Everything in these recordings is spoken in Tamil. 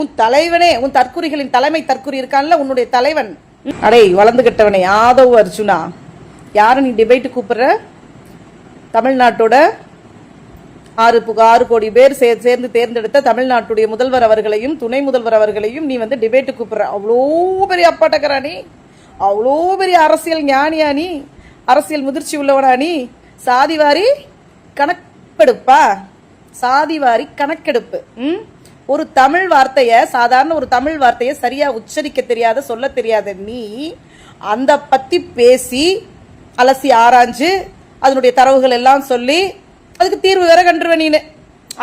உன் தலைவனே, உன் தற்குறிகளின் தலைமை தற்குறி இருக்கான்ல உன்னுடைய தலைவன். அடே வளர்ந்துகிட்டவனே யாதவ் அர்ஜுனா, யாரு நீ டிபேட் கூப்பிடுற? தமிழ்நாட்டோட 6 கோடி பேர் சேர்ந்து தேர்ந்தெடுத்த தமிழ்நாட்டுடைய முதல்வர் அவர்களையும் துணை முதல்வர் அவர்களையும் நீ வந்து டிபேட் கூப்பிடுற? அவ்வளோ பெரிய அப்பாட்டக்கரா நீ? அவ்வளோ பெரிய அரசியல் ஞானியா நீ? அரசியல் முதிர்ச்சி உள்ளவனா நீ? சாதிவாரி கணக்கெடுப்பா? சாதிவாரி கணக்கெடுப்பு. ஒரு தமிழ் வார்த்தைய, சாதாரண ஒரு தமிழ் வார்த்தைய சரியா உச்சரிக்க தெரியாத, சொல்ல தெரியாத நீ அந்த பத்தி பேசி அலசி ஆராய்ஞ்சு அதனுடைய தரவுகள் எல்லாம் சொல்லி அதுக்கு தீர்வு வேற கண்டுருவ நீனு.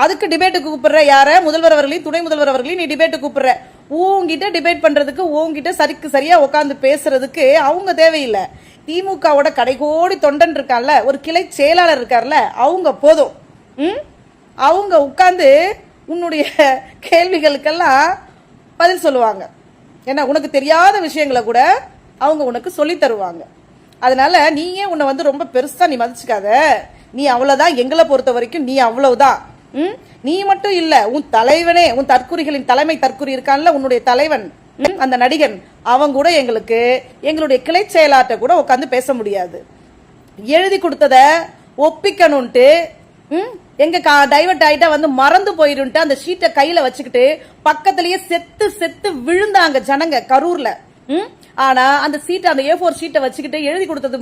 அதுக்கு டிபேட்டுக்கு கூப்பிடுற யார? முதல்வர் அவர்களையும் துணை முதல்வர் அவர்களையும் நீ டிபேட்டு கூப்பிடுற. உங்ககிட்ட டிபேட் பண்றதுக்கு, உங்ககிட்ட சரியா உட்காந்து பேசுறதுக்கு அவங்க தேவையில்லை. திமுகவோட கடைகோடி தொண்டன் இருக்கான்ல, ஒரு கிளை செயலாளர் இருக்கார்ல, அவங்க போதும். அவங்க உட்கார்ந்து உன்னுடைய கேள்விகளுக்கெல்லாம் பதில் சொல்லுவாங்க. ஏன்னா உனக்கு தெரியாத விஷயங்களை கூட அவங்க உனக்கு சொல்லி தருவாங்க. அதனால நீயே உன்னை வந்து ரொம்ப பெருசா நீ மதிச்சுக்காத. நீ அவ்வளவுதான், எங்களை பொறுத்த வரைக்கும் நீ அவ்வளவுதான். நீ மட்டும் இல்ல, உன் தலைவனே, உன் தற்குறிகளின் தலைமை தற்குறி இருக்கான்ல உன்னுடைய தலைவன், அந்த நடிகன், அவன் கூட எங்களுடைய கிளை செயலாட்ட கூட உட்காந்து பேச முடியாது. எழுதி கொடுத்தத ஒப்பிக்கணும்ட்டு எங்க டைவர்ட் ஆயிட்டா வந்து மறந்து போயிடுன்ட்டு அந்த ஷீட்டை கையில வச்சுக்கிட்டு பக்கத்திலேயே செத்து விழுந்தாங்க ஜனங்க கரூர்ல. ஆனா அந்த சீட்டை, அந்த A4 ஷீட்டை வச்சுக்கிட்டு எழுதி கொடுத்தது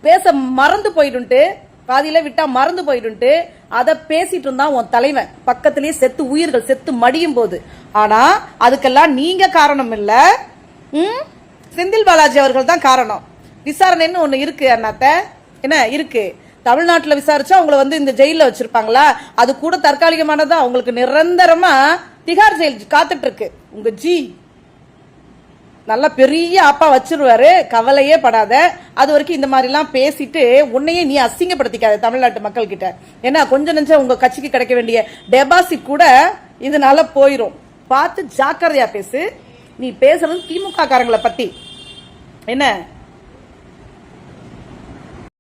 பேச மறந்து போயிடுன்ட்டு, பாதியில விட்டா மறந்து போயிடுன்ட்டு அத பேசிட்டு இருந்தான் உன் தலைவன். பக்கத்திலேயே உயிர்கள் செத்து மடியும் போது. ஆனா அதுக்கெல்லாம் நீங்க காரணம் இல்ல, செந்தில் பாலாஜி அவர்கள் தான் காரணம். விசாரணைன்னு ஒண்ணு இருக்கு அண்ணாத்த, என்ன இருக்கு? தமிழ்நாட்டுல விசாரிச்சா உங்களை வந்து இந்த ஜெயில வச்சிருப்பாங்களா? அது கூட தற்காலிகமானதா, உங்களுக்கு நிரந்தரமா திகார் ஜெயில் காத்துட்டு இருக்கு. உங்க நல்ல பெரிய அப்பா வச்சிருவாரு, கவலையே படாத. அது வரைக்கும் இந்த மாதிரி எல்லாம் பேசிட்டு உன்னையே நீ அசிங்கப்படுத்திக்காத தமிழ்நாட்டு மக்கள் கிட்ட. ஏன்னா கொஞ்சம் நெஞ்சம் உங்க கட்சிக்கு கிடைக்க வேண்டிய டெபாசிட் கூட இதனால போயிரும். பார்த்து ஜாக்கிரதையா பேசு. நீ பேசுறது திமுக காரங்களை பத்தி என்ன?